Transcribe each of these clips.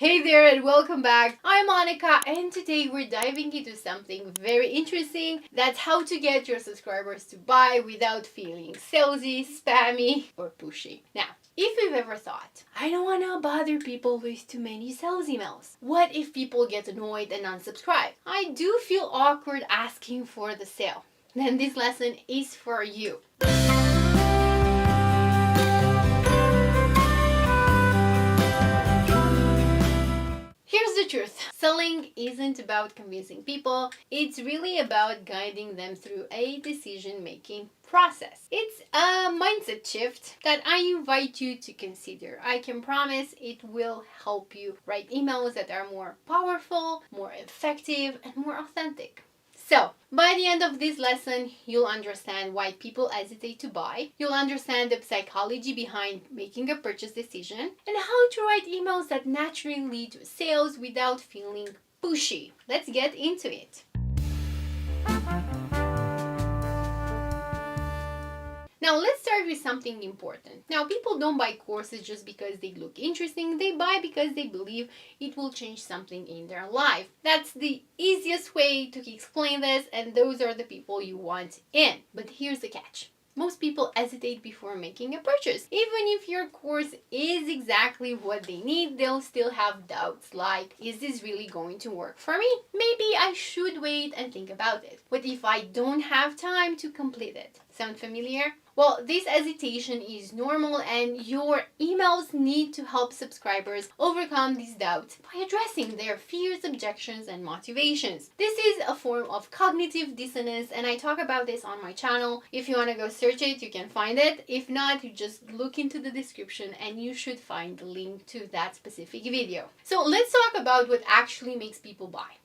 Hey there and welcome back. I'm Monica and today we're diving into something very interesting. That's how to get your subscribers to buy without feeling salesy, spammy, or pushy. Now, if you've ever thought, I don't want to bother people with too many sales emails. What if people get annoyed and unsubscribe? I do feel awkward asking for the sale. Then this lesson is for you. Here's the truth. Selling isn't about convincing people. It's really about guiding them through a decision-making process. It's a mindset shift that I invite you to consider. I can promise it will help you write emails that are more powerful, more effective, and more authentic. So, by the end of this lesson, you'll understand why people hesitate to buy, you'll understand the psychology behind making a purchase decision, and how to write emails that naturally lead to sales without feeling pushy. Let's get into it. Now let's start with something important. Now people don't buy courses just because they look interesting, they buy because they believe it will change something in their life. That's the easiest way to explain this, and those are the people you want in. But here's the catch. Most people hesitate before making a purchase. Even if your course is exactly what they need, they'll still have doubts like, is this really going to work for me? Maybe I should wait and think about it. What if I don't have time to complete it? Sound familiar? Well, this hesitation is normal and your emails need to help subscribers overcome these doubts by addressing their fears, objections, and motivations. This is a form of cognitive dissonance and I talk about this on my channel. If you want to go search it, you can find it. If not, you just look into the description and you should find the link to that specific video. So let's talk about what actually makes people buy.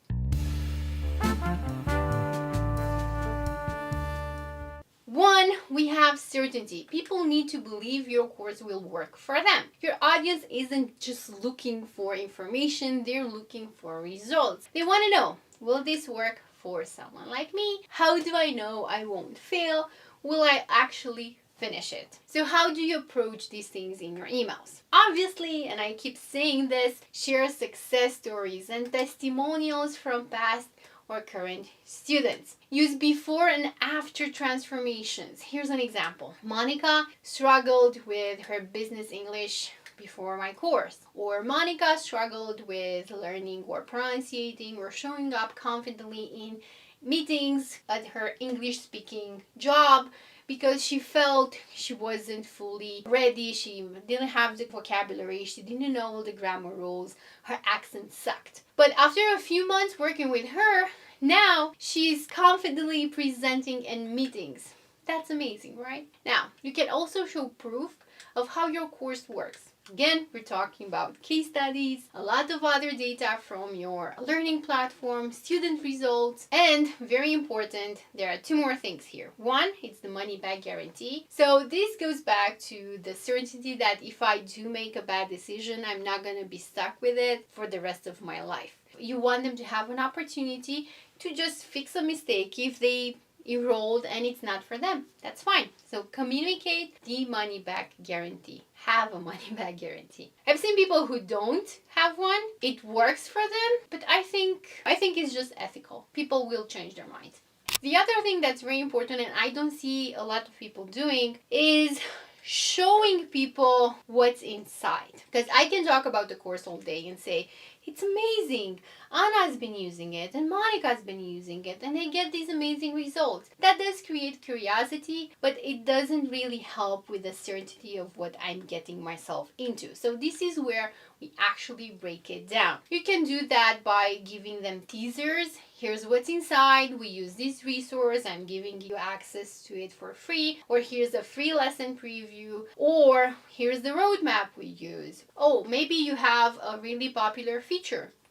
One, we have certainty. People need to believe your course will work for them. Your audience isn't just looking for information, they're looking for results. They want to know, will this work for someone like me? How do I know I won't fail? Will I actually finish it? So how do you approach these things in your emails? Obviously, and I keep saying this, share success stories and testimonials from past or current students. Use before and after transformations. Here's an example. Monica struggled with her business English before my course. Or Monica struggled with learning or pronunciating or showing up confidently in meetings at her English speaking job because she felt she wasn't fully ready, she didn't have the vocabulary, she didn't know all the grammar rules, her accent sucked. But after a few months working with her, now she's confidently presenting in meetings. That's amazing, right? Now, you can also show proof of how your course works. Again, we're talking about case studies, a lot of other data from your learning platform, student results, and very important, there are two more things here. One, it's the money back guarantee. So this goes back to the certainty that if I do make a bad decision, I'm not going to be stuck with it for the rest of my life. You want them to have an opportunity to just fix a mistake if they enrolled and it's not for them. That's fine. So communicate the money back guarantee. Have a money back guarantee. I've seen people who don't have one. It works for them, but I think it's just ethical. People will change their minds. The other thing that's very important and I don't see a lot of people doing is showing people what's inside. Because I can talk about the course all day and say, it's amazing. Anna's been using it and Monica's been using it and they get these amazing results. That does create curiosity, but it doesn't really help with the certainty of what I'm getting myself into. So this is where we actually break it down. You can do that by giving them teasers. Here's what's inside. We use this resource. I'm giving you access to it for free. Or here's a free lesson preview. Or here's the roadmap we use. Oh, maybe you have a really popular feature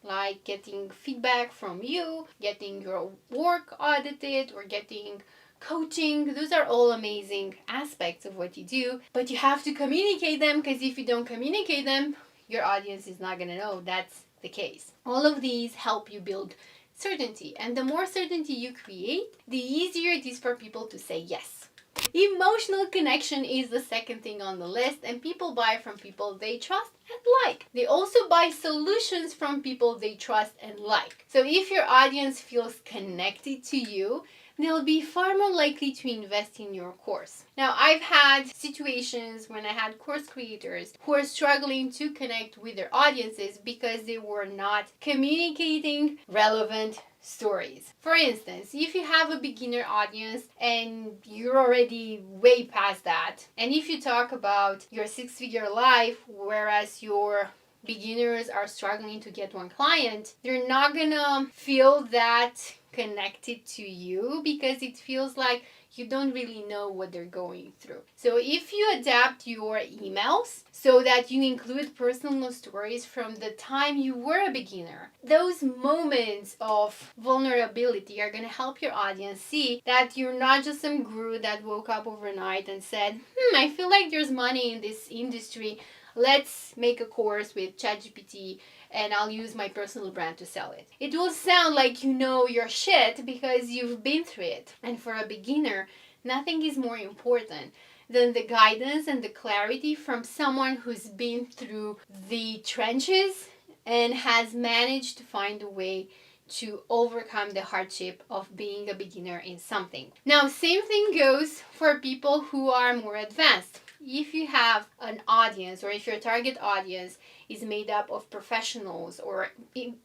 like getting feedback from you, getting your work audited, or getting coaching. Those are all amazing aspects of what you do, but you have to communicate them because if you don't communicate them, your audience is not going to know that's the case. All of these help you build certainty, and the more certainty you create, the easier it is for people to say yes. Emotional connection is the second thing on the list, and people buy from people they trust and like. They also buy solutions from people they trust and like. So if your audience feels connected to you, they'll be far more likely to invest in your course. Now, I've had situations when I had course creators who are struggling to connect with their audiences because they were not communicating relevant stories. For instance, if you have a beginner audience and you're already way past that, and if you talk about your six-figure life, whereas your beginners are struggling to get one client, they're not gonna feel that connected to you because it feels like you don't really know what they're going through. So if you adapt your emails so that you include personal stories from the time you were a beginner, those moments of vulnerability are going to help your audience see that you're not just some guru that woke up overnight and said, I feel like there's money in this industry. Let's make a course with ChatGPT and I'll use my personal brand to sell it. It will sound like you know your shit because you've been through it. And for a beginner, nothing is more important than the guidance and the clarity from someone who's been through the trenches and has managed to find a way to overcome the hardship of being a beginner in something. Now, same thing goes for people who are more advanced. If you have an audience, or if your target audience is made up of professionals or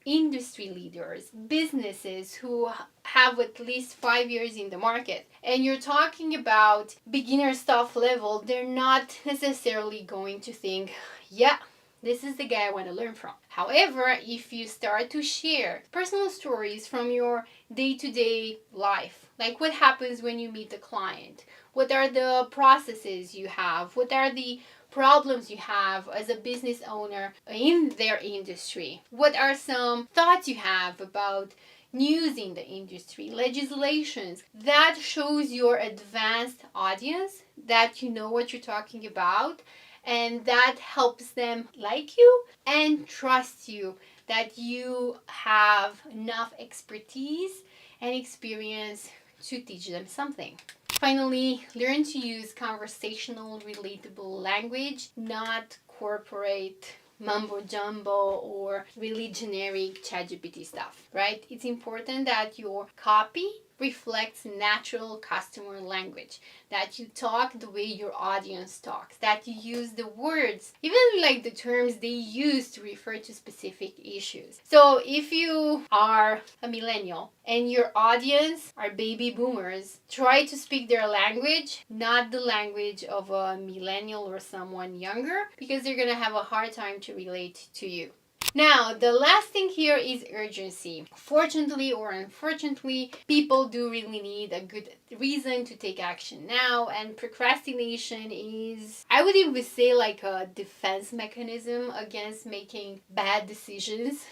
industry leaders, businesses who have at least 5 years in the market, and you're talking about beginner stuff level, they're not necessarily going to think, yeah, this is the guy I want to learn from. However, if you start to share personal stories from your day-to-day life, like what happens when you meet a client, what are the processes you have, what are the problems you have as a business owner in their industry, what are some thoughts you have about news in the industry, legislations, that shows your advanced audience that you know what you're talking about, and that helps them like you and trust you, that you have enough expertise and experience to teach them something. Finally, learn to use conversational, relatable language, not corporate mumbo jumbo or really generic ChatGPT stuff, right? It's important that your copy reflects natural customer language, that you talk the way your audience talks, that you use the words, even like the terms they use to refer to specific issues. So if you are a millennial and your audience are baby boomers, try to speak their language, not the language of a millennial or someone younger, because they're gonna have a hard time to relate to you. Now, the last thing here is urgency. Fortunately or unfortunately, people do really need a good reason to take action now, and procrastination is, I would even say, like a defense mechanism against making bad decisions.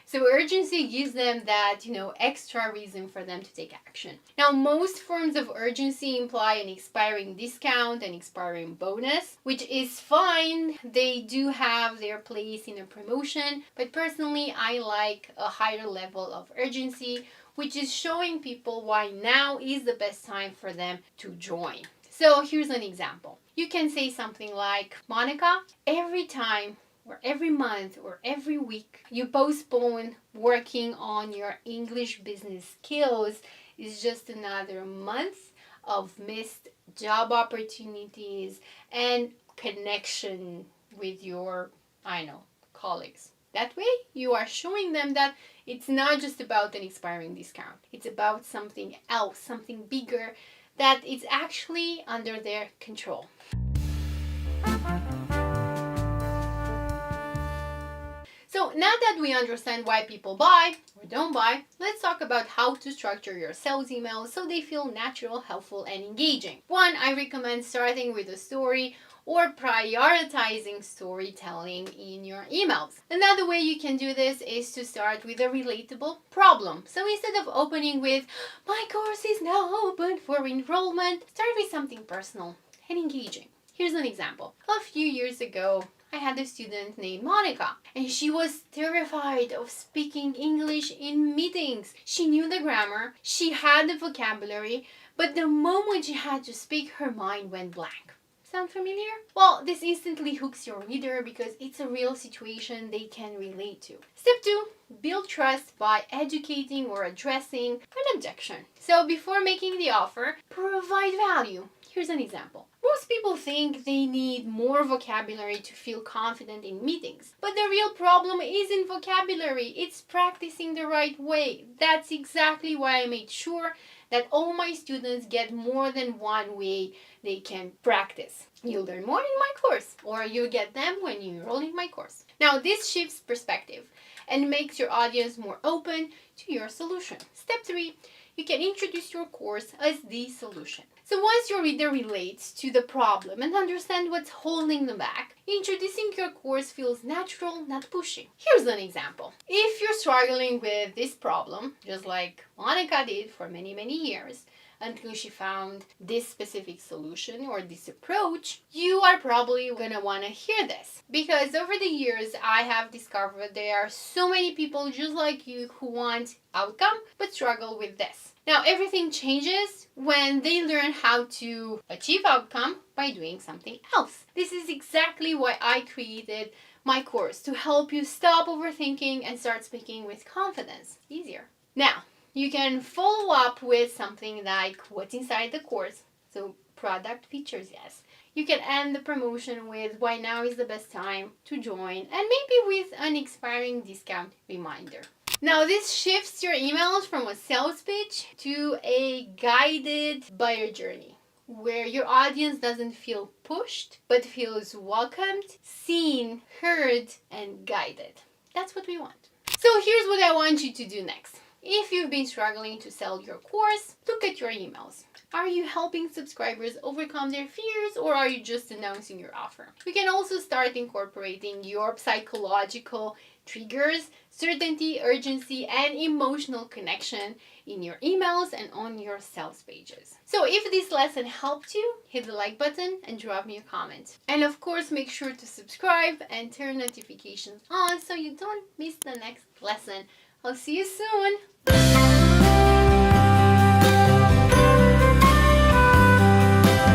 So urgency gives them that, extra reason for them to take action. Now, most forms of urgency imply an expiring discount, an expiring bonus, which is fine. They do have their place in a promotion, but personally, I like a higher level of urgency, which is showing people why now is the best time for them to join. So here's an example. You can say something like, Monica, every time or every month or every week you postpone working on your English business skills is just another month of missed job opportunities and connection with your, colleagues. That way you are showing them that it's not just about an expiring discount. It's about something else, something bigger, that is actually under their control. So now that we understand why people buy or don't buy, let's talk about how to structure your sales emails so they feel natural, helpful, and engaging. One, I recommend starting with a story or prioritizing storytelling in your emails. Another way you can do this is to start with a relatable problem. So instead of opening with, my course is now open for enrollment, start with something personal and engaging. Here's an example. A few years ago, I had a student named Monica, and she was terrified of speaking English in meetings. She knew the grammar, she had the vocabulary, but the moment she had to speak, her mind went blank. Sound familiar? Well, this instantly hooks your reader because it's a real situation they can relate to. Step 2. Build trust by educating or addressing an objection. So before making the offer, provide value. Here's an example. Most people think they need more vocabulary to feel confident in meetings. But the real problem isn't vocabulary, it's practicing the right way. That's exactly why I made sure that all my students get more than one way they can practice. You'll learn more in my course, or you'll get them when you enroll in my course. Now, this shifts perspective and makes your audience more open to your solution. Step 3, you can introduce your course as the solution. So once your reader relates to the problem and understands what's holding them back, introducing your course feels natural, not pushing. Here's an example. If you're struggling with this problem, just like Monica did for many, many years, until she found this specific solution or this approach, you are probably going to want to hear this. Because over the years, I have discovered there are so many people just like you who want outcome but struggle with this. Now, everything changes when they learn how to achieve outcome by doing something else. This is exactly why I created my course, to help you stop overthinking and start speaking with confidence. Easier. Now, you can follow up with something like what's inside the course. So product features, yes. You can end the promotion with why now is the best time to join, and maybe with an expiring discount reminder. Now this shifts your emails from a sales pitch to a guided buyer journey, where your audience doesn't feel pushed, but feels welcomed, seen, heard, and guided. That's what we want. So here's what I want you to do next. If you've been struggling to sell your course, look at your emails. Are you helping subscribers overcome their fears, or are you just announcing your offer? You can also start incorporating your psychological triggers, certainty, urgency, and emotional connection in your emails and on your sales pages. So if this lesson helped you, hit the like button and drop me a comment. And of course, make sure to subscribe and turn notifications on so you don't miss the next lesson. I'll see you soon.